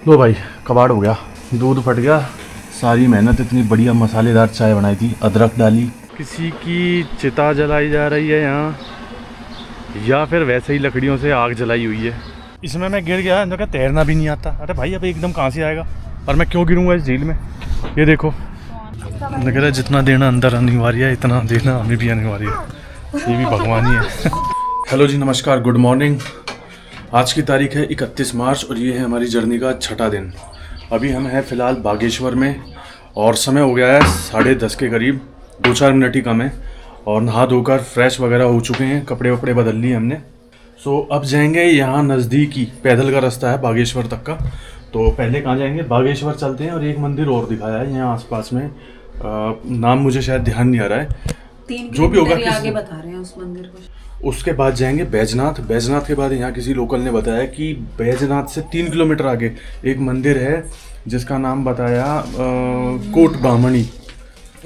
लो भाई, कबाड़ हो गया, दूध फट गया। सारी मेहनत, इतनी बढ़िया मसालेदार चाय बनाई थी, अदरक डाली। किसी की चिता जलाई जा रही है यहाँ, या फिर वैसे ही लकड़ियों से आग जलाई हुई है। इसमें मैं गिर गया, इनका तैरना भी नहीं आता। अरे भाई अब एकदम कहाँ से आएगा, और मैं क्यों गिरूंगा इस झील में। ये देखो, मैं कह रहा जितना देना अंदर अनिवार्य है, इतना देना हमें भी अनिवार्य है। ये भी भगवान ही है। हेलो जी, नमस्कार, गुड मॉर्निंग। आज की तारीख है 31 मार्च और ये है हमारी जर्नी का छठा दिन। अभी हम हैं फ़िलहाल बागेश्वर में और समय हो गया है 10:30 के करीब, 2-4 मिनट ही कम है। और नहा धोकर फ्रेश वगैरह हो चुके हैं, कपड़े वपड़े बदल लिए हमने। सो अब जाएंगे, यहाँ नज़दीक ही पैदल का रास्ता है बागेश्वर तक का। तो पहले कहाँ जाएंगे, बागेश्वर चलते हैं। और एक मंदिर और दिखाया है यहाँ आसपास में, नाम मुझे शायद ध्यान नहीं आ रहा है, जो भी होगा आगे बता रहे हैं उस मंदिर को। उसके बाद जाएंगे बैजनाथ। बैजनाथ के बाद यहाँ किसी लोकल ने बताया कि बैजनाथ से 3 किलोमीटर आगे एक मंदिर है जिसका नाम बताया कोट ब्राह्मणी।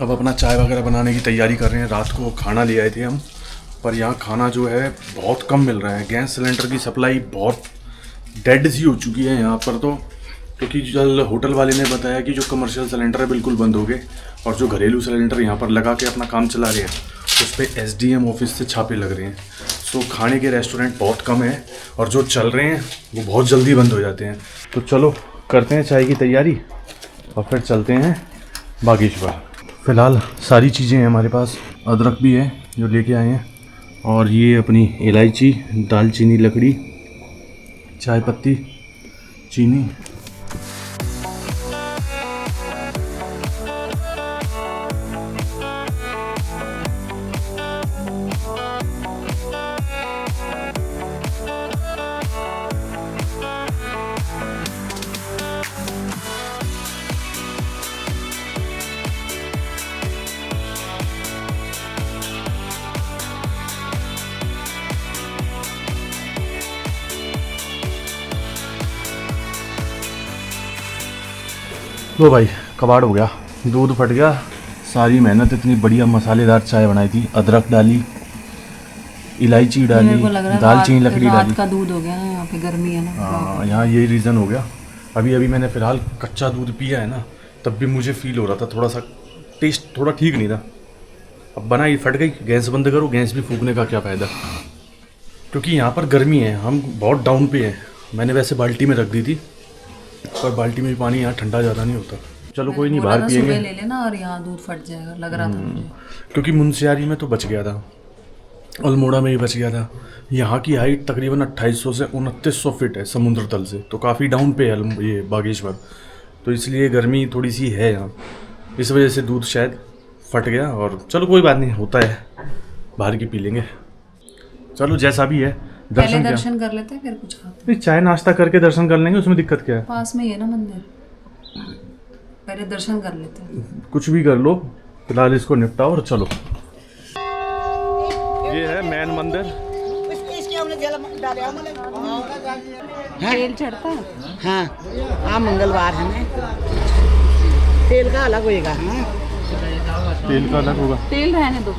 अब अपना चाय वगैरह बनाने की तैयारी कर रहे हैं। रात को खाना ले आए थे हम, पर यहाँ खाना जो है बहुत कम मिल रहा है। गैस सिलेंडर की सप्लाई बहुत डेड सी हो चुकी है यहाँ पर, तो क्योंकि जल होटल वाले ने बताया कि जो कमर्शियल सिलेंडर है बिल्कुल बंद हो गए, और जो घरेलू सिलेंडर यहाँ पर लगा के अपना काम चला रहे हैं उस पर SDM ऑफिस से छापे लग रहे हैं। सो खाने के रेस्टोरेंट बहुत कम है, और जो चल रहे हैं वो बहुत जल्दी बंद हो जाते हैं। तो चलो करते हैं चाय की तैयारी और फिर चलते हैं बागेश्वर। फ़िलहाल सारी चीज़ें हैं हमारे पास, अदरक भी है जो लेके आए हैं, और ये अपनी इलायची, दालचीनी, लकड़ी, चाय पत्ती, चीनी। लो भाई, कबाड़ हो गया, दूध फट गया। सारी मेहनत, इतनी बढ़िया मसालेदार चाय बनाई थी, अदरक डाली, इलायची डाली, दालचीनी, लकड़ी डाली। रात का दूध हो गया ना, यहाँ पे गर्मी है ना। हाँ, यहाँ यही रीज़न हो गया। अभी मैंने फ़िलहाल कच्चा दूध पिया है ना, तब भी मुझे फील हो रहा था थोड़ा सा, टेस्ट थोड़ा ठीक नहीं था। अब बनाई, फट गई, गैस बंद करो, गैस भी फूकने का क्या फ़ायदा, क्योंकि यहाँ पर गर्मी है, हम बहुत डाउन पे हैं। मैंने वैसे बाल्टी में रख दी थी, पर बाल्टी में भी पानी यहाँ ठंडा ज़्यादा नहीं होता। चलो कोई नहीं, बाहर पिएंगे। ले लेना, और यहाँ दूध फट जाएगा लग रहा था मुझे। क्योंकि मुंशियारी में तो बच गया था, अल्मोड़ा में भी बच गया था। यहाँ की हाइट तकरीबन 2800 से 2900 फीट है समुद्र तल से, तो काफ़ी डाउन पे है ये बागेश्वर। तो इसलिए गर्मी थोड़ी सी है यहाँ, इस वजह से दूध शायद फट गया। और चलो कोई बात नहीं, होता है, बाहर की पी लेंगे। चलो जैसा भी है, पहले दर्शन कर लेते हैं फिर कुछ खाते हैं। चाय नाश्ता करके दर्शन कर लेंगे, उसमें दिक्कत क्या है। पास में ही है ना मंदिर, पहले दर्शन कर लेते हैं। कुछ भी कर लो, फिलहाल इसको निपटाओ और चलो। ये है मेन मंदिर। तेल चढ़ता है। हाँ, आज मंगलवार है ना, तेल का अलग होएगा। हाँ, तेल का अलग होगा, तेल रहने दो।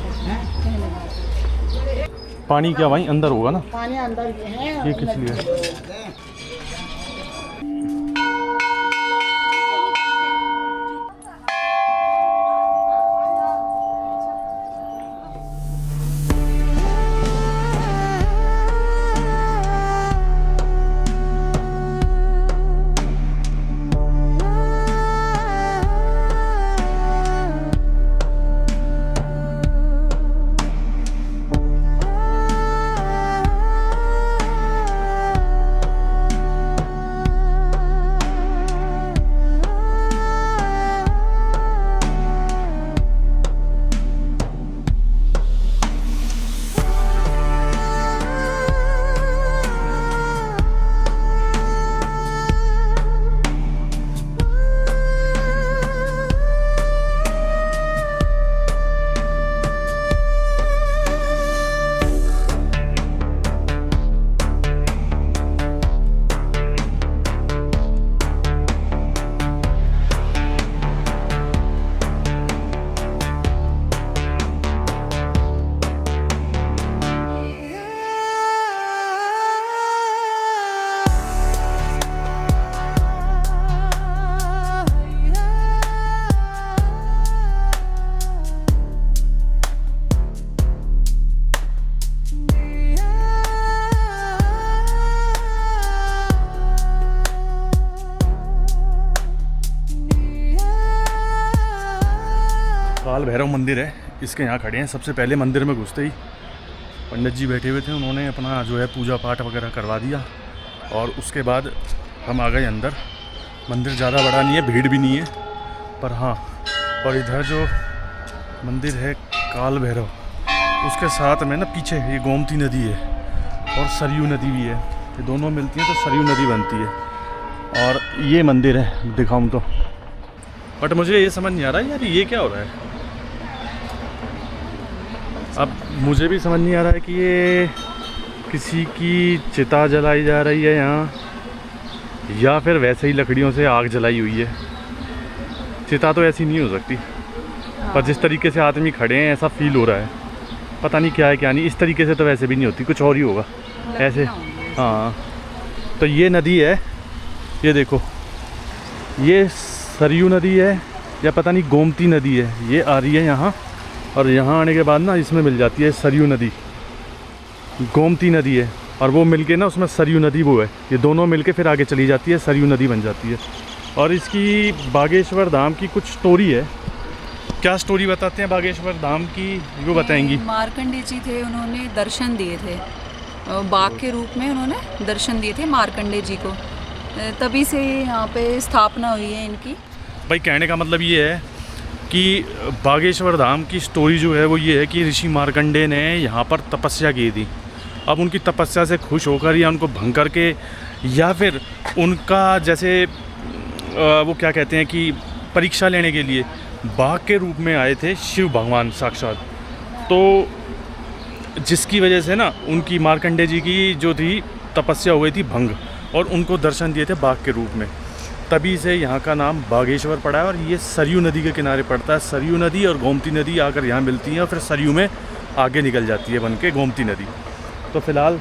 पानी क्या भाई अंदर होगा ना, पानी अंदर है। ये किस लिए। काल भैरव मंदिर है, इसके यहाँ खड़े हैं। सबसे पहले मंदिर में घुसते ही पंडित जी बैठे हुए थे, उन्होंने अपना जो है पूजा पाठ वगैरह करवा दिया और उसके बाद हम आ गए अंदर। मंदिर ज़्यादा बड़ा नहीं है, भीड़ भी नहीं है, पर हाँ, और इधर जो मंदिर है काल भैरव, उसके साथ में ना पीछे ये गोमती नदी है और सरयू नदी भी है, ये दोनों मिलती हैं तो सरयू नदी बनती है। और ये मंदिर है, दिखाऊं तो, बट मुझे ये समझ नहीं आ रहा है यार, ये क्या हो रहा है। अब मुझे भी समझ नहीं आ रहा है कि ये किसी की चिता जलाई जा रही है यहाँ, या फिर वैसे ही लकड़ियों से आग जलाई हुई है। चिता तो ऐसी नहीं हो सकती, पर जिस तरीके से आदमी खड़े हैं ऐसा फील हो रहा है, पता नहीं क्या है क्या नहीं। इस तरीके से तो वैसे भी नहीं होती, कुछ और ही होगा ऐसे। हाँ, तो ये नदी है, ये देखो, ये सरयू नदी है या पता नहीं गोमती नदी है, ये आ रही है यहाँ, और यहाँ आने के बाद ना इसमें मिल जाती है सरयू नदी। गोमती नदी है और वो मिलके ना उसमें सरयू नदी वो है, ये दोनों मिलके फिर आगे चली जाती है, सरयू नदी बन जाती है। और इसकी बागेश्वर धाम की कुछ स्टोरी है। क्या स्टोरी बताते हैं बागेश्वर धाम की, वो बताएंगी। मार्कंडे जी थे, उन्होंने दर्शन दिए थे, बाघ के रूप में उन्होंने दर्शन दिए थे मार्कंडे जी को, तभी से यहाँ पे स्थापना हुई है इनकी। भाई कहने का मतलब ये है कि बागेश्वर धाम की स्टोरी जो है वो ये है कि ऋषि मार्कंडे ने यहाँ पर तपस्या की थी। अब उनकी तपस्या से खुश होकर या उनको भंग करके, या फिर उनका जैसे वो क्या कहते हैं कि परीक्षा लेने के लिए बाघ के रूप में आए थे शिव भगवान साक्षात, तो जिसकी वजह से ना उनकी मार्कंडे जी की जो थी तपस्या हुई थी भंग, और उनको दर्शन दिए थे बाघ के रूप में, तभी से यहाँ का नाम बागेश्वर पड़ा है। और ये सरयू नदी के किनारे पड़ता है। सरयू नदी और गोमती नदी आकर यहाँ मिलती हैं और फिर सरयू में आगे निकल जाती है बन के गोमती नदी। तो फ़िलहाल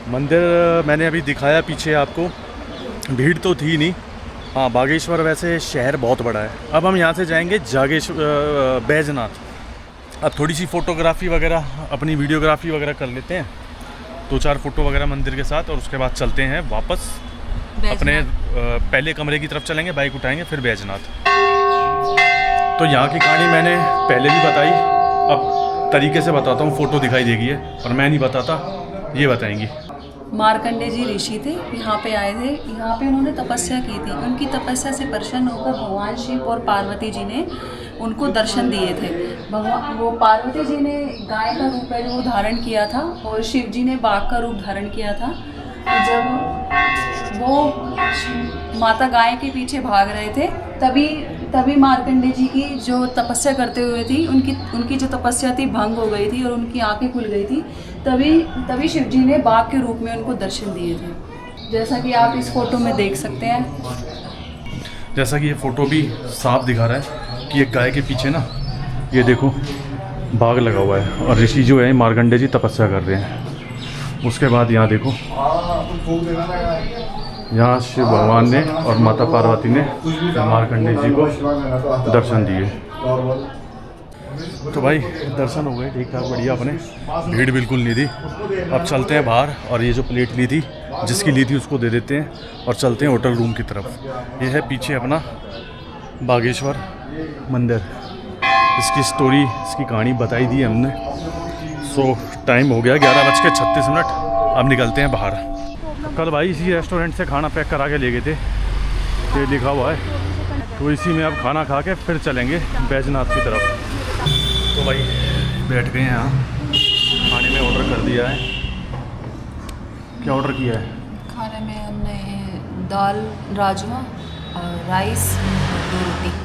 मंदिर मैंने अभी दिखाया पीछे आपको, भीड़ तो थी नहीं। हाँ, बागेश्वर वैसे शहर बहुत बड़ा है। अब हम यहाँ से जाएंगे बैजनाथ। अब थोड़ी सी फ़ोटोग्राफ़ी वगैरह, अपनी वीडियोग्राफी वगैरह कर लेते हैं, 2-4 फ़ोटो वगैरह मंदिर के साथ, और उसके बाद चलते हैं वापस अपने पहले कमरे की तरफ चलेंगे, बाइक उठाएंगे, फिर बैजनाथ। तो यहाँ की कहानी मैंने पहले भी बताई, अब तरीके से बताता हूँ, फ़ोटो दिखाई देगी है और मैं नहीं बताता, ये बताएंगी। मार्कंडे जी ऋषि थे, यहाँ पे आए थे, यहाँ पे उन्होंने तपस्या की थी। उनकी तपस्या से प्रसन्न होकर भगवान शिव और पार्वती जी ने उनको दर्शन दिए थे। भगवान वो पार्वती जी ने गाय का रूप है जो धारण किया था, और शिव जी ने बाघ का रूप धारण किया था। जब वो माता गाय के पीछे भाग रहे थे, तभी मार्कंडे जी की जो तपस्या करते हुए थी, उनकी जो तपस्या थी भंग हो गई थी और उनकी आंखें खुल गई थी। तभी शिव जी ने बाघ के रूप में उनको दर्शन दिए थे, जैसा कि आप इस फोटो में देख सकते हैं। जैसा कि ये फ़ोटो भी साफ दिखा रहा है कि एक गाय के पीछे ना, ये देखो, बाघ लगा हुआ है और ऋषि जो है मार्कंडे जी तपस्या कर रहे हैं। उसके बाद यहाँ देखो, यहाँ शिव भगवान ने और माता पार्वती ने मार्कंडे जी को दर्शन दिए। तो भाई दर्शन हो गए ठीक ठाक, बढ़िया, अपने भीड़ बिल्कुल नहीं थी। अब चलते हैं बाहर, और ये जो प्लेट ली थी, जिसकी ली थी उसको दे देते हैं और चलते हैं होटल रूम की तरफ। ये है पीछे अपना बागेश्वर मंदिर। इसकी स्टोरी, इसकी कहानी बताई दी हमने। सो टाइम हो गया 11:36। अब निकलते हैं बाहर। कल भाई इसी रेस्टोरेंट से खाना पैक करा के ले गए थे, ये लिखा हुआ है, तो इसी में अब खाना खा के फिर चलेंगे बैजनाथ की तरफ। तो भाई बैठ गए हैं यहाँ, खाने में ऑर्डर कर दिया है। क्या ऑर्डर किया है? खाने में हमने दाल राजमा और राइस और 2 रोटी।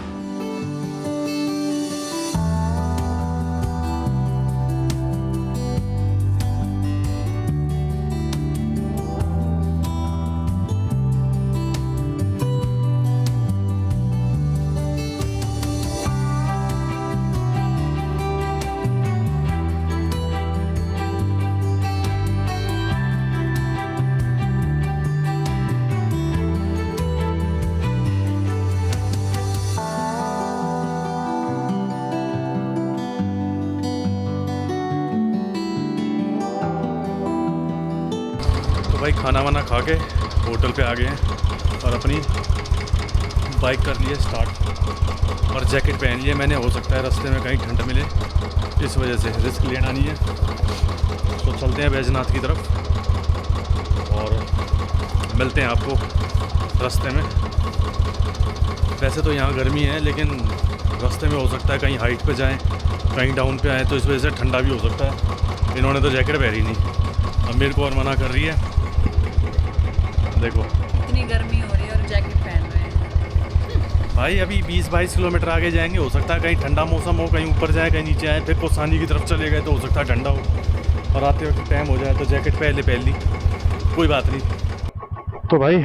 भाई खाना वाना खा के होटल पे आ गए हैं और अपनी बाइक कर ली है स्टार्ट और जैकेट पहन ली है मैंने। हो सकता है रास्ते में कहीं ठंड मिले, इस वजह से रिस्क लेना नहीं है। तो चलते हैं बैजनाथ की तरफ और मिलते हैं आपको रास्ते में। वैसे तो यहाँ गर्मी है, लेकिन रास्ते में हो सकता है कहीं हाइट पे जाएं, कहीं डाउन पे आए, तो इस वजह से ठंडा भी हो सकता है। इन्होंने तो जैकेट पहनी नहीं, अब मेरे को और मना कर रही है। देखो इतनी गर्मी हो रही है और जैकेट पहन रहे हैं भाई। अभी 20-22 किलोमीटर आगे जाएंगे, हो सकता है कहीं ठंडा मौसम हो, कहीं ऊपर जाए कहीं नीचे आए, फिर कोसानी की तरफ चले गए तो हो सकता है ठंडा हो, और आते वक्त टाइम हो जाए तो जैकेट पहन ली, कोई बात नहीं। तो भाई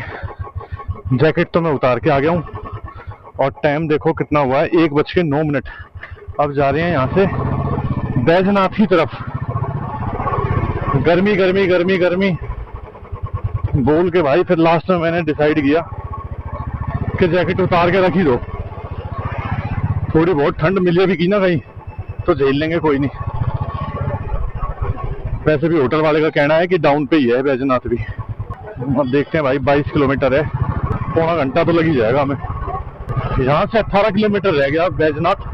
जैकेट तो मैं उतार के आ गया हूँ और टाइम देखो कितना हुआ है, 1:09। अब जा रहे हैं यहाँ से बैजनाथ की तरफ। गर्मी गर्मी गर्मी गर्मी बोल के भाई फिर लास्ट में मैंने डिसाइड किया कि जैकेट उतार के रख ही दो, थोड़ी बहुत ठंड मिले भी की ना कहीं तो झेल लेंगे, कोई नहीं। वैसे भी होटल वाले का कहना है कि डाउन पे ही है बैजनाथ भी। अब देखते हैं भाई, 22 किलोमीटर है, पौना घंटा तो लग ही जाएगा हमें। यहाँ से 18 किलोमीटर रह गया बैजनाथ।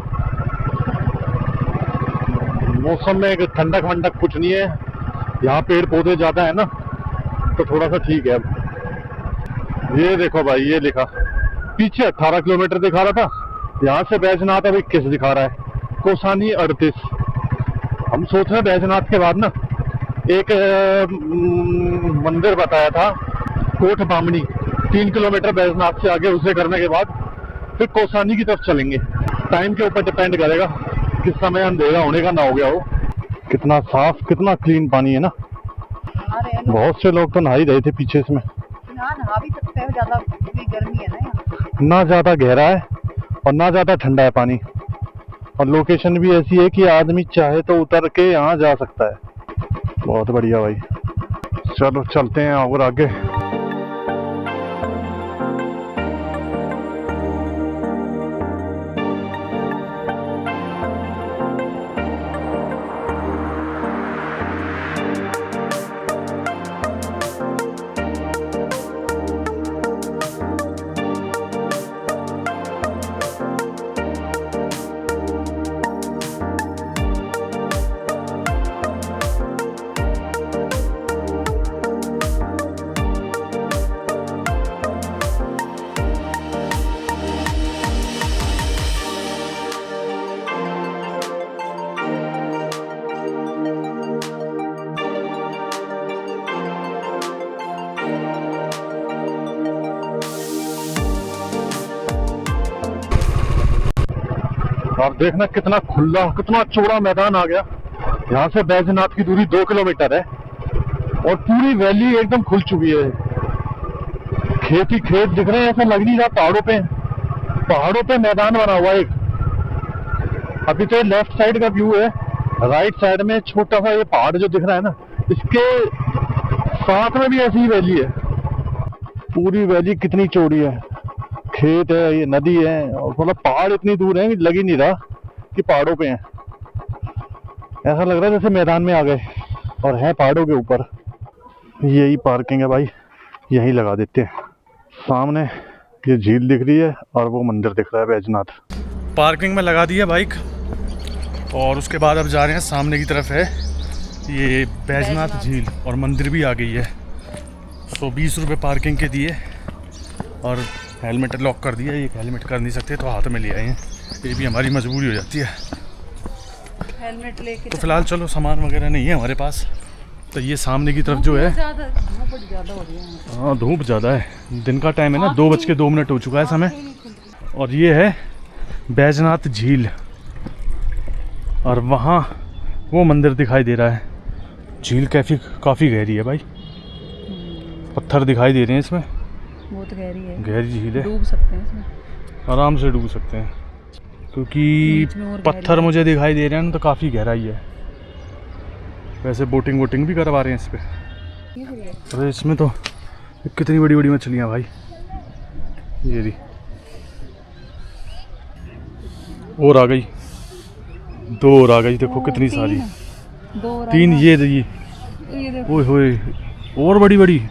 मौसम में ठंडक वंडक कुछ नहीं है, यहाँ पेड़ पौधे ज्यादा है ना, तो थोड़ा सा ठीक है। अब ये देखो भाई, ये लिखा पीछे 18 किलोमीटर दिखा रहा था, यहाँ से बैजनाथ अब 21 दिखा रहा है, कोसानी 38। हम सोच रहे हैं बैजनाथ के बाद ना एक मंदिर बताया था कोट बामनी, 3 किलोमीटर बैजनाथ से आगे, उसे करने के बाद फिर कोसानी की तरफ चलेंगे। टाइम के ऊपर डिपेंड करेगा किस समय अंधेरा होने का ना हो गया हो। कितना साफ कितना क्लीन पानी है ना, बहुत से लोग तो नहा ही रहे थे पीछे इसमें। नहा भी सकते हैं, ज्यादा गर्मी है ना यहाँ। ना ज्यादा गहरा है और ना ज्यादा ठंडा है पानी, और लोकेशन भी ऐसी है कि आदमी चाहे तो उतर के यहाँ जा सकता है। बहुत बढ़िया भाई, चलो चलते हैं और आगे। आप देखना कितना खुला कितना चौड़ा मैदान आ गया। यहाँ से बैजनाथ की दूरी 2 किलोमीटर है और पूरी वैली एकदम खुल चुकी है। खेत ही खेत दिख रहे हैं, ऐसा लग नहीं रहा पहाड़ों पे मैदान बना हुआ है एक। अभी तो लेफ्ट साइड का व्यू है, राइट साइड में छोटा सा ये पहाड़ जो दिख रहा है ना, इसके साथ में भी ऐसी ही वैली है। पूरी वैली कितनी चौड़ी है, खेत है, ये नदी है, और मतलब पहाड़ इतनी दूर है कि लग ही नहीं रहा कि पहाड़ों पे हैं। ऐसा लग रहा है जैसे मैदान में आ गए और है पहाड़ों के ऊपर। यही पार्किंग है भाई, यहीं लगा देते हैं। सामने ये झील दिख रही है और वो मंदिर दिख रहा है बैजनाथ। पार्किंग में लगा दी है बाइक और उसके बाद अब जा रहे हैं सामने की तरफ है ये बैजनाथ झील, और मंदिर भी आ गई है। तो 20 रुपये पार्किंग के दिए और हेलमेट लॉक कर दिया। ये हेलमेट कर नहीं सकते तो हाथ में ले आए हैं, ये भी हमारी मजबूरी हो जाती है। हेलमेट लेके तो फिलहाल चलो, सामान वगैरह नहीं है हमारे पास। तो ये सामने की तरफ जो है, धूप ज्यादा हो रही है। हाँ धूप ज़्यादा है, दिन का टाइम है ना, 2:02 हो चुका है समय। और ये है बैजनाथ झील और वहाँ वो मंदिर दिखाई दे रहा है। झील काफ़ी गहरी है भाई, पत्थर दिखाई दे रहे हैं इसमें, बहुत गहरी है, गहरी झील है, डूब सकते हैं इसमें, आराम से डूब सकते हैं। क्योंकि बीच में और पत्थर गहरी मुझे दिखाई दे रहे हैं ना, तो काफ़ी गहराई है। वैसे बोटिंग भी करवा रहे हैं इस पे। अरे इसमें तो कितनी बड़ी बड़ी मछलियाँ भाई, ये रही और आ गई, 2 और आ गई, देखो कितनी सारी, 3 ये देखो, ओए होए और बड़ी बड़ी।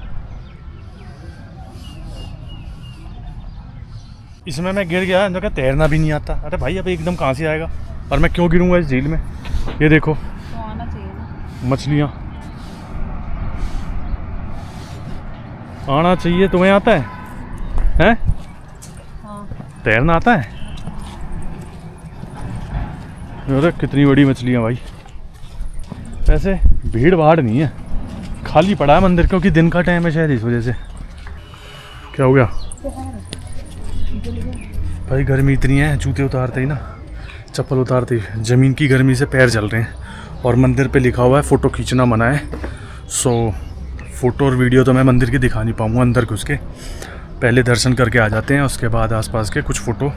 इसमें मैं गिर गया, इन्होंने कहा तैरना भी नहीं आता। अरे भाई अब एकदम कहाँ से आएगा, और मैं क्यों गिरूंगा इस झील में। ये देखो तो आना चाहिए ना। मछलियाँ, आना चाहिए। तुम्हें आता है हैं? हाँ। तैरना आता है? अरे कितनी बड़ी मछलियाँ भाई। वैसे भीड़ भाड़ नहीं है, खाली पड़ा है मंदिर, क्योंकि दिन का टाइम है शायद, इस वजह से। क्या हो गया भाई? गर्मी इतनी है, जूते उतारते ही ना, चप्पल उतारते ही ज़मीन की गर्मी से पैर जल रहे हैं। और मंदिर पे लिखा हुआ है फ़ोटो खींचना मना है। सो फ़ोटो और वीडियो तो मैं मंदिर की दिखा नहीं पाऊँगा अंदर घुस के। पहले दर्शन करके आ जाते हैं, उसके बाद आसपास के कुछ फ़ोटो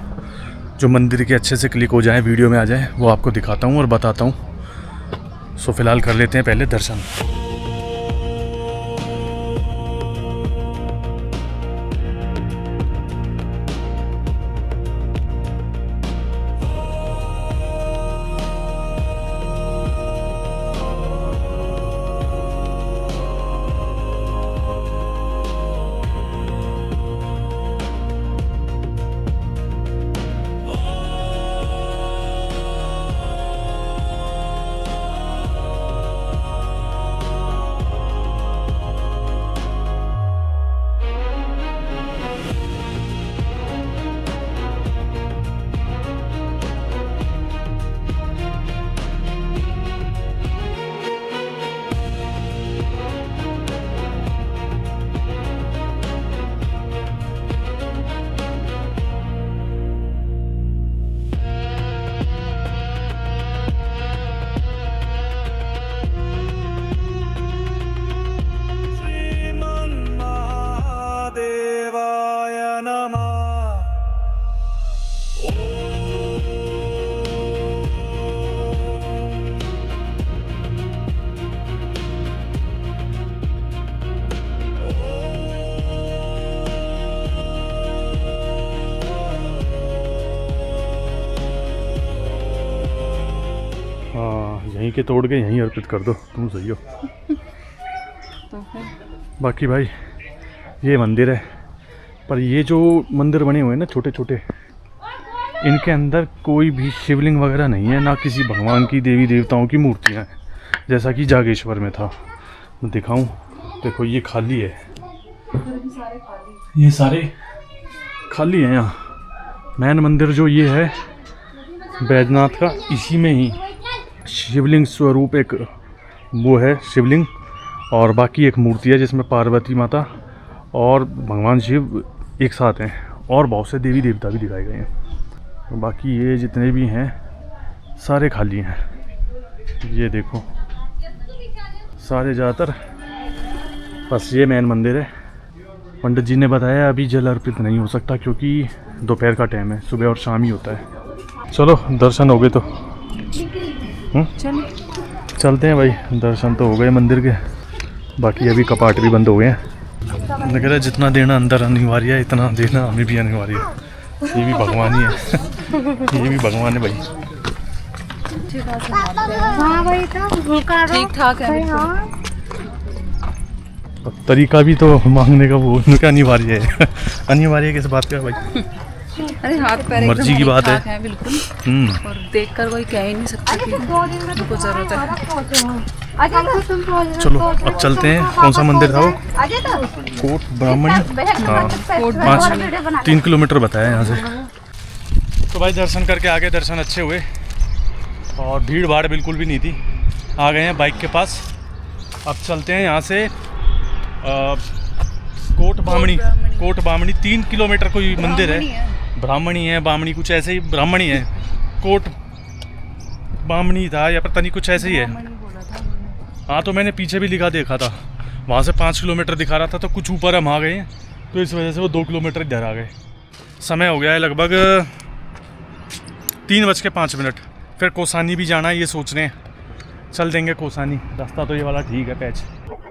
जो मंदिर के अच्छे से क्लिक हो जाएं, वीडियो में आ जाएं, वो आपको दिखाता हूँ और बताता हूँ। सो फ़िलहाल कर लेते हैं पहले दर्शन। यहीं के तोड़ के यहीं अर्पित कर दो, तुम सही हो। तो फिर बाकी भाई ये मंदिर है, पर ये जो मंदिर बने हुए हैं ना छोटे छोटे, इनके अंदर कोई भी शिवलिंग वगैरह नहीं है, ना किसी भगवान की देवी देवताओं की मूर्तियाँ हैं, जैसा कि जागेश्वर में था। मैं दिखाऊं, देखो ये खाली है, ये सारे खाली हैं। यहाँ मैन मंदिर जो ये है बैजनाथ का, इसी में ही शिवलिंग स्वरूप एक वो है शिवलिंग, और बाकी एक मूर्ति है जिसमें पार्वती माता और भगवान शिव एक साथ हैं, और बहुत से देवी देवता भी दिखाए गए हैं। बाकी ये जितने भी हैं सारे खाली हैं। ये देखो सारे ज़्यादातर, बस ये मेन मंदिर है। पंडित जी ने बताया अभी जल अर्पित नहीं हो सकता क्योंकि दोपहर का टाइम है, सुबह और शाम ही होता है। चलो दर्शन हो गए तो चलते हैं भाई। दर्शन तो हो गए मंदिर के, बाकी अभी कपाट भी बंद हो गए हैं। लग रहा है जितना देना अंदर अनिवार्य है, इतना देना हमें भी अनिवार्य है। ये भी भगवान ही है ये भी भगवान है भाई। ठीक ठाक है। तरीका भी तो मांगने का वो उनका अनिवार्य है अनिवार्य किस बात का भाई? अरे हाथ पैर मर्जी की बात है बिल्कुल। और देखकर कोई कह ही नहीं सकता कि उनको जरूरत है। चलो अब चलते हैं। कौन सा मंदिर था वो? कोट ब्राह्मणी। हाँ 3 किलोमीटर बताया यहाँ से। तो भाई दर्शन करके आ गए, दर्शन अच्छे हुए और भीड़ भाड़ बिल्कुल भी नहीं थी। आ गए हैं बाइक के पास। अब चलते हैं यहाँ से कोट बामणी 3 किलोमीटर कोई मंदिर है। ब्राह्मणी है, बामणी कुछ ऐसे ही, ब्राह्मणी है, कोट बामणी था या पता नहीं कुछ ऐसे ही है। हाँ तो मैंने पीछे भी लिखा देखा था, वहाँ से 5 किलोमीटर दिखा रहा था, तो कुछ ऊपर हम आ गए हैं, तो इस वजह से वो 2 किलोमीटर इधर आ गए। समय हो गया है लगभग 3:05। फिर कोसानी भी जाना है, ये सोच रहे हैं चल देंगे कोसानी। रास्ता तो ये वाला ठीक है पैच।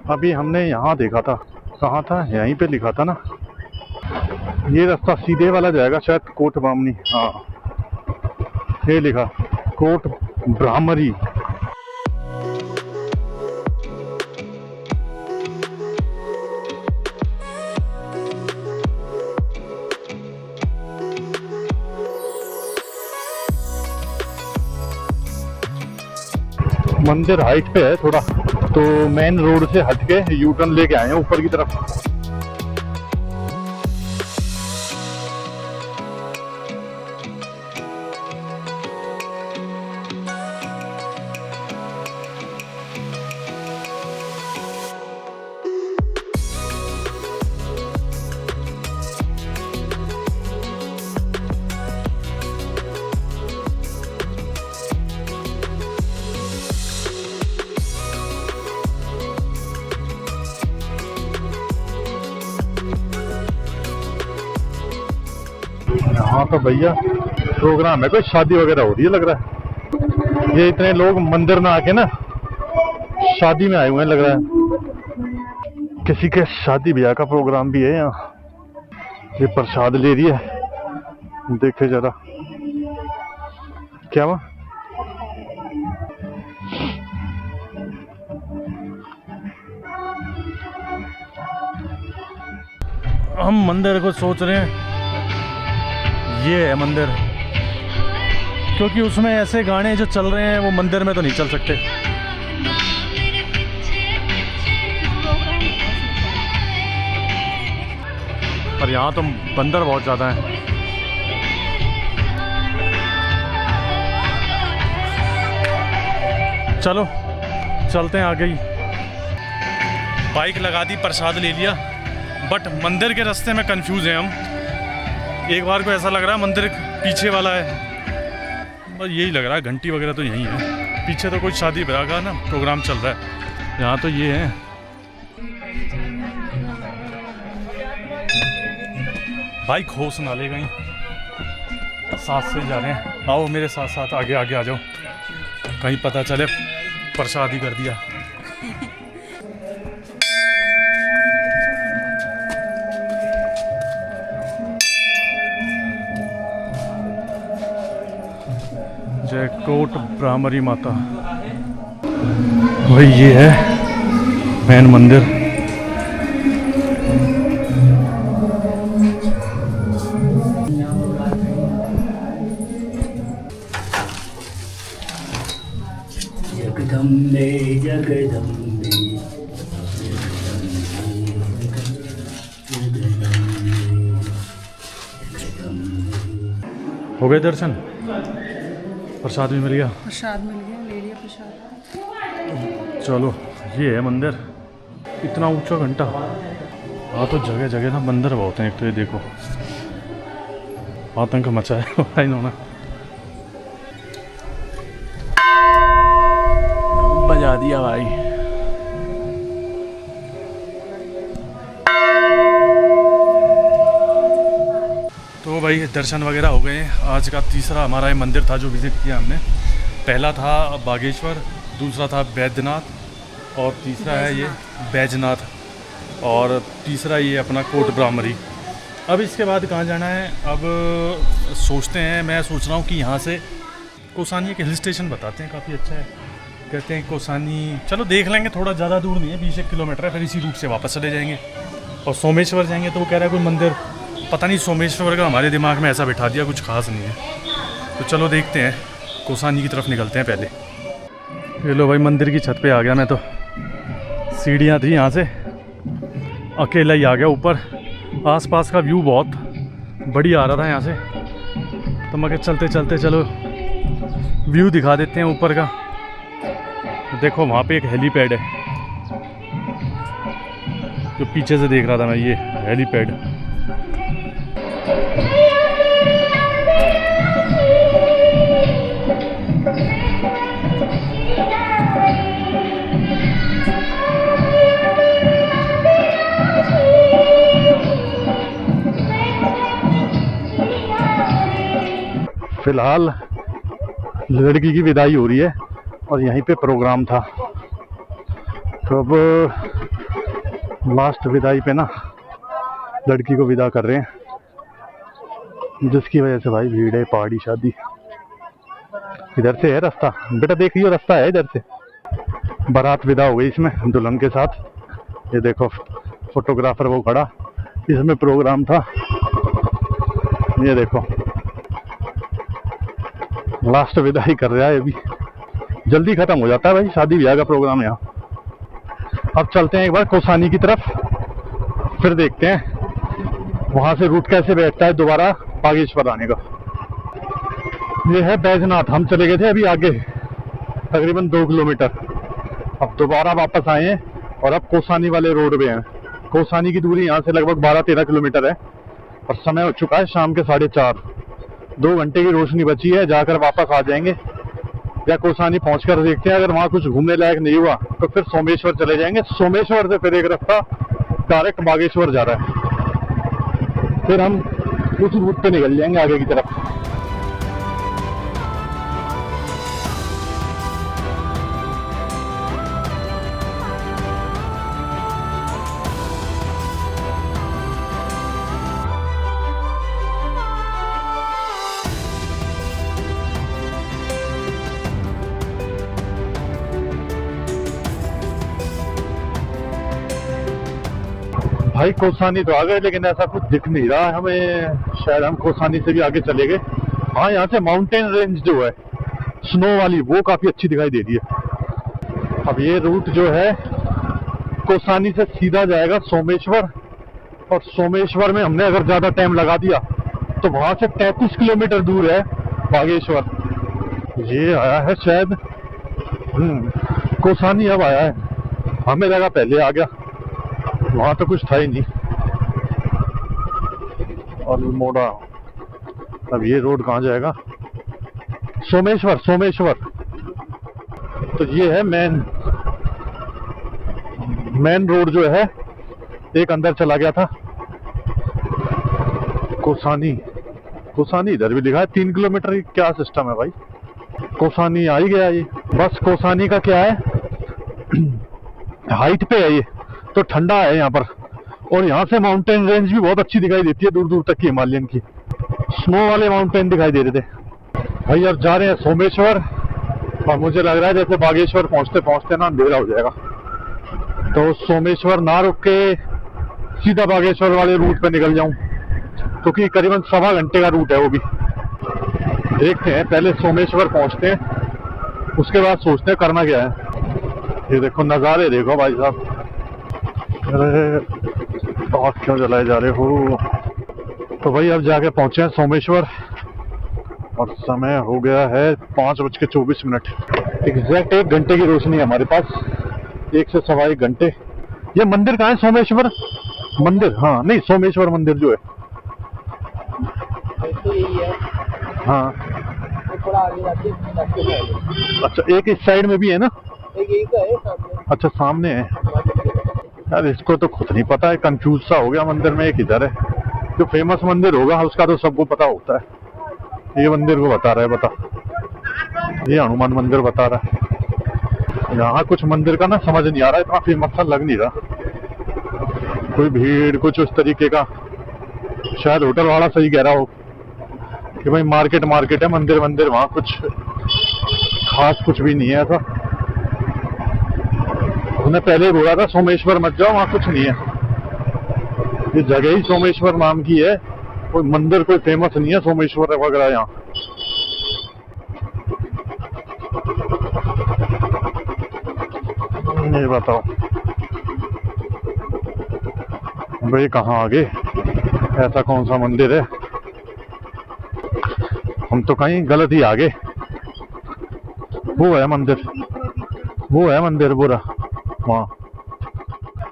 अभी हमने यहाँ देखा था, कहाँ था, यहीं पे लिखा था ना, ये रास्ता सीधे वाला जाएगा शायद कोट बामनी। हाँ ये लिखा कोट ब्राह्मणी। मंदिर हाइट पे है थोड़ा, तो मेन रोड से हट के यू टर्न लेके आए हैं ऊपर की तरफ। हाँ तो भैया प्रोग्राम है, कोई शादी वगैरह हो रही है लग रहा है। ये इतने लोग मंदिर में आके ना शादी में आए हुए हैं लग रहा है, किसी के शादी ब्याह का प्रोग्राम भी है यहाँ। ये प्रसाद ले रही है, देखे जरा क्या हुआ। हम मंदिर को सोच रहे हैं, ये है मंदिर, क्योंकि उसमें ऐसे गाने जो चल रहे हैं वो मंदिर में तो नहीं चल सकते। पर यहाँ तो बंदर बहुत ज़्यादा हैं। चलो चलते हैं आगे ही। बाइक लगा दी, प्रसाद ले लिया, बट मंदिर के रास्ते में कंफ्यूज हैं हम। एक बार को ऐसा लग रहा है मंदिर पीछे वाला है, और यही लग रहा है, घंटी वगैरह तो यहीं है। पीछे तो कोई शादी ब्याह का ना प्रोग्राम चल रहा है, यहाँ तो ये है। भाई होश ना ले, कहीं साथ से जा रहे हैं। आओ मेरे साथ साथ, आगे आगे आ जाओ, कहीं पता चले प्रसाद ही कर दिया। जय कोट ब्राह्मरी माता। वही ये है मेन मंदिर। जगदम्बे जगदम्बे हो गए दर्शन, प्रसाद भी मिल गया। प्रसाद मिल गया, ले लिया प्रसाद। चलो ये है मंदिर, इतना ऊंचा घंटा। हाँ तो जगह जगह ना बंदर बहुत हैं। एक तो ये देखो आतंक मचा है इन्होंने। बजा दिया भाई। तो भाई दर्शन वगैरह हो गए। आज का तीसरा हमारा ये मंदिर था जो विज़िट किया हमने। पहला था बागेश्वर, दूसरा था बैद्यनाथ, और तीसरा है ये बैजनाथ, और तीसरा ये अपना कोट ब्राह्मरी। अब इसके बाद कहाँ जाना है, अब सोचते हैं। मैं सोच रहा हूँ कि यहाँ से कोसानी एक हिल स्टेशन बताते हैं, काफ़ी अच्छा है, कहते हैं कोसानी। चलो देख लेंगे, थोड़ा ज़्यादा दूर नहीं है, 20 किलोमीटर है। फिर इसी रूट से वापस चले जाएंगे। और सोमेश्वर जाएंगे तो वो कह रहा है कोई मंदिर, पता नहीं सोमेश्वर का हमारे दिमाग में ऐसा बिठा दिया, कुछ खास नहीं है। तो चलो देखते हैं, कोसानी की तरफ निकलते हैं पहले। ये लो भाई मंदिर की छत पे आ गया मैं तो। सीढ़ियाँ थी, यहाँ से अकेला ही आ गया ऊपर। आसपास का व्यू बहुत बढ़िया आ रहा था यहाँ से, तो मैं चलते चलते चलो व्यू दिखा देते हैं ऊपर का। देखो वहाँ पे एक हेलीपैड है, जो पीछे से देख रहा था मैं, ये हेलीपैड। फिलहाल लड़की की विदाई हो रही है और यहीं पे प्रोग्राम था, तो अब लास्ट विदाई पे ना लड़की को विदा कर रहे हैं, जिसकी वजह से भाई भीड़ है। पहाड़ी शादी इधर से है रास्ता, बेटा देखिए रास्ता है इधर से। बारात विदा हो गई इसमें दुल्हन के साथ। ये देखो फोटोग्राफर वो खड़ा, इसमें प्रोग्राम था। ये देखो लास्ट विदाई कर रहा है अभी। जल्दी खत्म हो जाता है भाई शादी ब्याह का प्रोग्राम यहाँ। अब चलते हैं एक बार कौसानी की तरफ, फिर देखते हैं वहां से रूट कैसे बैठता है दोबारा बागेश्वर आने का। ये है बैजनाथ, हम चले गए थे अभी आगे तकरीबन 2 किलोमीटर, अब दोबारा वापस आए हैं और अब कौसानी वाले रोड पे हैं। कौसानी की दूरी यहाँ से लगभग 12-13 किलोमीटर है और समय हो चुका है शाम के 4:30। 2 घंटे की रोशनी बची है, जाकर वापस आ जाएंगे या कौसानी पहुंचकर देखते हैं। अगर वहां कुछ घूमने लायक नहीं हुआ तो फिर सोमेश्वर चले जाएंगे। सोमेश्वर से फिर एक रास्ता डायरेक्ट बागेश्वर जा रहा है, फिर हम उस रूट पे निकल जाएंगे आगे की तरफ। भाई कौसानी तो आ गए लेकिन ऐसा कुछ दिख नहीं रहा है हमें, शायद हम कौसानी से भी आगे चले गए। हाँ, यहाँ से माउंटेन रेंज जो है स्नो वाली वो काफी अच्छी दिखाई दे रही है। अब ये रूट जो है कौसानी से सीधा जाएगा सोमेश्वर, और सोमेश्वर में हमने अगर ज्यादा टाइम लगा दिया तो वहां से 33 किलोमीटर दूर है बागेश्वर। ये आया है शायद कौसानी, अब आया है, हमें लगा पहले आ गया, वहां तो कुछ था ही नहीं। और मोड़ा, अब ये रोड कहाँ जाएगा? सोमेश्वर। सोमेश्वर तो ये है मेन रोड जो है, एक अंदर चला गया था। कौसानी, कौसानी इधर भी लिखा है 3 किलोमीटर की, क्या सिस्टम है भाई? कौसानी आ ही गया ये। बस कौसानी का क्या है, हाइट पे है ये तो ठंडा है यहाँ पर, और यहाँ से माउंटेन रेंज भी बहुत अच्छी दिखाई देती है दूर दूर तक की, हिमालयन की स्नो वाले माउंटेन दिखाई दे रहे थे। भाई अब जा रहे हैं सोमेश्वर, और मुझे लग रहा है जैसे बागेश्वर पहुंचते पहुंचते ना अंधेरा हो जाएगा, तो सोमेश्वर ना रुक के सीधा बागेश्वर वाले रूट पे निकल जाऊं, क्योंकि करीबन 1.25 घंटे का रूट है वो भी। देखते हैं, पहले सोमेश्वर पहुंचते हैं, उसके बाद सोचते हैं करना क्या है। ये देखो नज़ारे देखो भाई साहब। अरे आग क्यों जलाए जा रहे हो? तो भाई अब जाके पहुंचे हैं सोमेश्वर, और समय हो गया है 5:24। एग्जैक्ट 1 घंटे की रोशनी है हमारे पास, 1 से 1.25 घंटे। ये मंदिर कहाँ है? सोमेश्वर मंदिर, हाँ नहीं सोमेश्वर मंदिर जो है, हाँ थोड़ा आगे जाके अच्छा, एक इस साइड में भी है ना? एक यही का है सामने। अच्छा सामने है यार, इसको तो खुद नहीं पता है, कंफ्यूज सा हो गया। मंदिर में एक इधर है, जो फेमस मंदिर होगा उसका तो सबको पता होता है, ये मंदिर को बता रहा है, बता ये हनुमान मंदिर बता रहा है। यहाँ कुछ मंदिर का ना समझ नहीं आ रहा है, इतना फेमस सा लग नहीं रहा, कोई भीड़ कुछ उस तरीके का। शायद होटल वाला सही कह रहा हो कि भाई मार्केट मार्केट है, मंदिर मंदिर वहाँ कुछ खास कुछ भी नहीं है ऐसा। उसने पहले ही बोला था सोमेश्वर मत जाओ, वहाँ कुछ नहीं है, ये जगह ही सोमेश्वर नाम की है, कोई मंदिर कोई फेमस नहीं है सोमेश्वर वगैरह यहाँ। ये बताओ भाई कहाँ आगे, ऐसा कौन सा मंदिर है? हम तो कहीं गलत ही आगे। वो है मंदिर, वो है मंदिर पूरा वहाँ।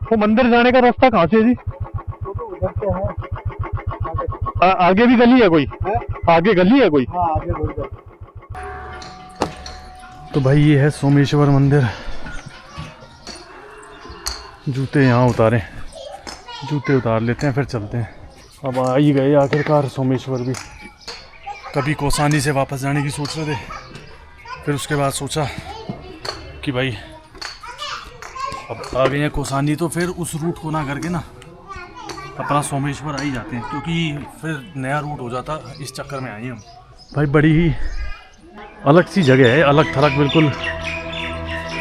वो मंदिर जाने का रास्ता कहाँ से है जी? उधर से है, आगे भी गली है कोई? आगे गली है कोई? हाँ आगे बोल। तो भाई ये है सोमेश्वर मंदिर। जूते यहाँ उतारे, जूते उतार लेते हैं फिर चलते हैं। अब आ ही गए आखिरकार सोमेश्वर भी। कभी कौसानी से वापस जाने की सोच रहे थे, फिर उसके बाद सोचा कि भाई अब आ गए हैं कौसानी तो फिर उस रूट को ना करके ना अपना सोमेश्वर आ ही जाते हैं, क्योंकि फिर नया रूट हो जाता। इस चक्कर में आए हम। भाई बड़ी ही अलग सी जगह है, अलग थलग बिल्कुल।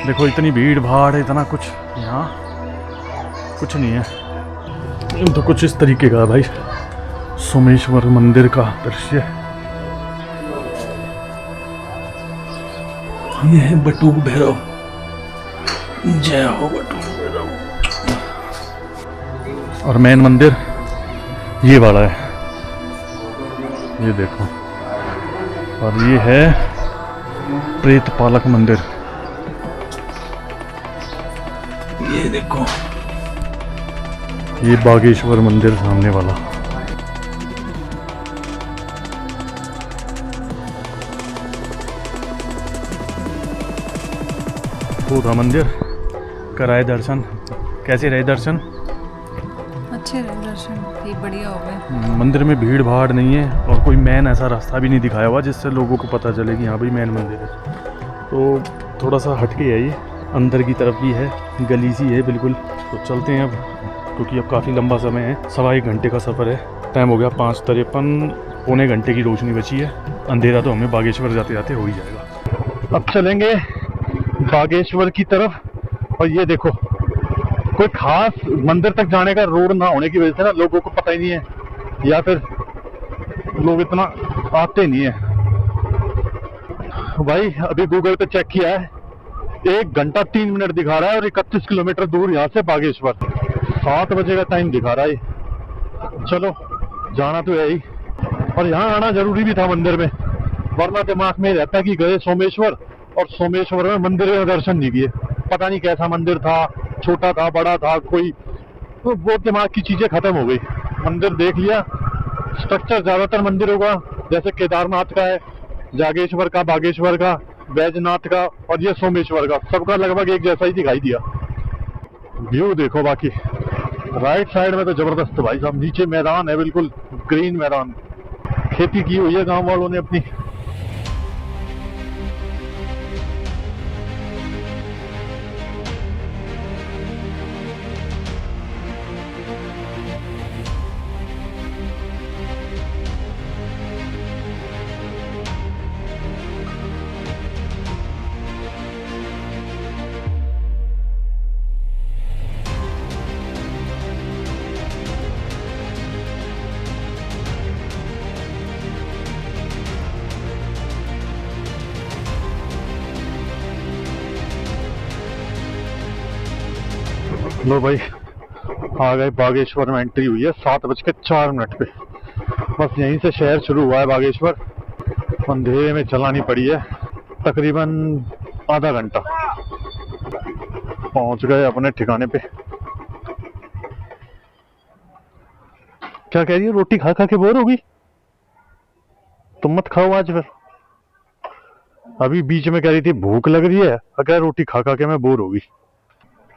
देखो इतनी भीड़ भाड़ है, इतना कुछ यहाँ कुछ नहीं है। तो कुछ इस तरीके का भाई सोमेश्वर मंदिर का दृश्य। ये है बटुक भैरव। जय हो बटुक भैरव। और मेन मंदिर ये वाला है, ये देखो। और ये है प्रेत पालक मंदिर, ये देखो। ये बागेश्वर मंदिर सामने वाला। वो था मंदिर, कराए दर्शन। कैसे रहे दर्शन? अच्छे रहे दर्शन, ठीक बढ़िया हो गए। मंदिर में भीड़ भाड़ नहीं है और कोई मेन ऐसा रास्ता भी नहीं दिखाया हुआ जिससे लोगों को पता चले कि यहाँ भी मेन मंदिर है। तो थोड़ा सा हटके है ये, अंदर की तरफ भी है, गली सी है बिल्कुल। तो चलते हैं अब, क्योंकि अब काफ़ी लंबा समय है, 1.25 घंटे का सफ़र है। टाइम हो गया 5:53, पौने घंटे की रोशनी बची है। अंधेरा तो हमें बागेश्वर जाते जाते हो ही जाएगा। अब चलेंगे बागेश्वर की तरफ। और ये देखो, कोई खास मंदिर तक जाने का रोड ना होने की वजह से ना लोगों को पता ही नहीं है, या फिर लोग इतना आते नहीं है। भाई अभी गूगल पे चेक किया है, 1 घंटा 3 मिनट दिखा रहा है और 31 किलोमीटर दूर यहाँ से बागेश्वर। 7 बजे का टाइम दिखा रहा है। चलो जाना तो है ही, और यहाँ आना जरूरी भी था मंदिर में, वरना दिमाग में रहता कि गए सोमेश्वर और सोमेश्वर में मंदिर में दर्शन नहीं किए। पता नहीं कैसा मंदिर था, छोटा था, बड़ा था, कोई तो वो दिमाग की चीजें खत्म हो गई। मंदिर देख लिया, स्ट्रक्चर ज्यादातर मंदिरों का जैसे केदारनाथ का है, जागेश्वर का, बागेश्वर का, बैजनाथ का और ये सोमेश्वर का, सबका लगभग एक जैसा ही दिखाई दिया। व्यू देखो बाकी राइट साइड में तो जबरदस्त भाई साहब, नीचे मैदान है, बिल्कुल ग्रीन मैदान, खेती की हुई है गांव वालों ने अपनी। लो भाई आ गए बागेश्वर में, एंट्री हुई है 7:04 पे। बस यहीं से शहर शुरू हुआ है बागेश्वर। अंधेरे में चलानी पड़ी है तकरीबन आधा घंटा। पहुंच गए अपने ठिकाने पे। क्या कह रही है, रोटी खा खा के बोर होगी? तुम मत खाओ आज फिर। अभी बीच में कह रही थी भूख लग रही है, अगर रोटी खा खा के मैं बोर होगी।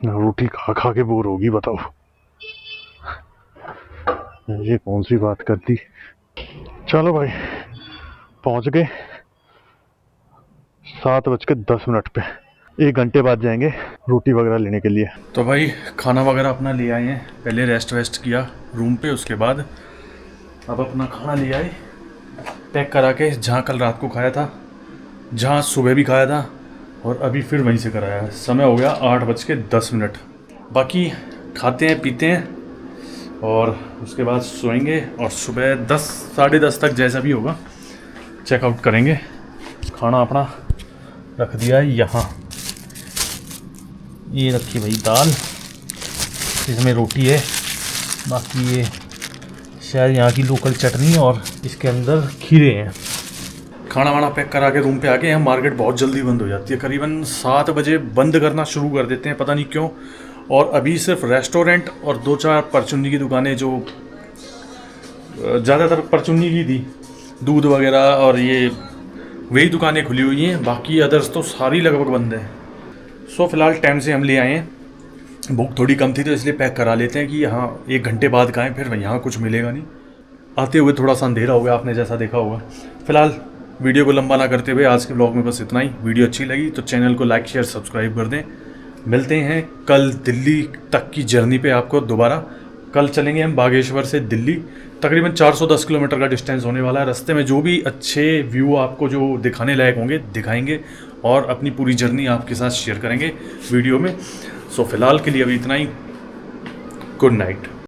रोटी खा खा के बोर होगी, बताओ ये कौन सी बात कर दी। चलो भाई पहुंच गए 7:10 पे। 1 घंटे बाद जाएंगे रोटी वगैरह लेने के लिए। तो भाई खाना वगैरह अपना ले आए हैं, पहले रेस्ट वेस्ट किया रूम पे, उसके बाद अब अपना खाना ले आए पैक करा के, जहाँ कल रात को खाया था, जहाँ सुबह भी खाया था, और अभी फिर वहीं से कराया है। समय हो गया 8:10। बाकी खाते हैं पीते हैं और उसके बाद सोएंगे, और सुबह 10 साढ़े 10 तक जैसा भी होगा चेकआउट करेंगे। खाना अपना रख दिया है यहाँ, ये रखी भाई दाल, इसमें रोटी है, बाकी ये शायद यहाँ की लोकल चटनी, और इसके अंदर खीरे हैं। खाना वाना पैक करा के रूम पे आके, यहाँ मार्केट बहुत जल्दी बंद हो जाती है, करीबन 7 बजे बंद करना शुरू कर देते हैं, पता नहीं क्यों। और अभी सिर्फ रेस्टोरेंट और 2-4 परचूनी की दुकानें, जो ज़्यादातर परचूनी की थी, दूध वगैरह और ये वही दुकानें खुली हुई हैं, बाकी अदर्स तो सारी लगभग बंद है। सो फिलहाल टाइम से हम ले आए हैं, भूख थोड़ी कम थी तो इसलिए पैक करा लेते हैं कि यहाँ 1 घंटे बाद खाएँ, फिर यहाँ कुछ मिलेगा नहीं। आते हुए थोड़ा सा अंधेरा हो गया, आपने जैसा देखा होगा। फिलहाल वीडियो को लंबा ना करते हुए आज के ब्लॉग में बस इतना ही। वीडियो अच्छी लगी तो चैनल को लाइक शेयर सब्सक्राइब कर दें। मिलते हैं कल दिल्ली तक की जर्नी पे आपको दोबारा। कल चलेंगे हम बागेश्वर से दिल्ली, तकरीबन 410 किलोमीटर का डिस्टेंस होने वाला है। रास्ते में जो भी अच्छे व्यू आपको जो दिखाने लायक होंगे दिखाएंगे, और अपनी पूरी जर्नी आपके साथ शेयर करेंगे वीडियो में। सो फिलहाल के लिए अभी इतना ही। Good night.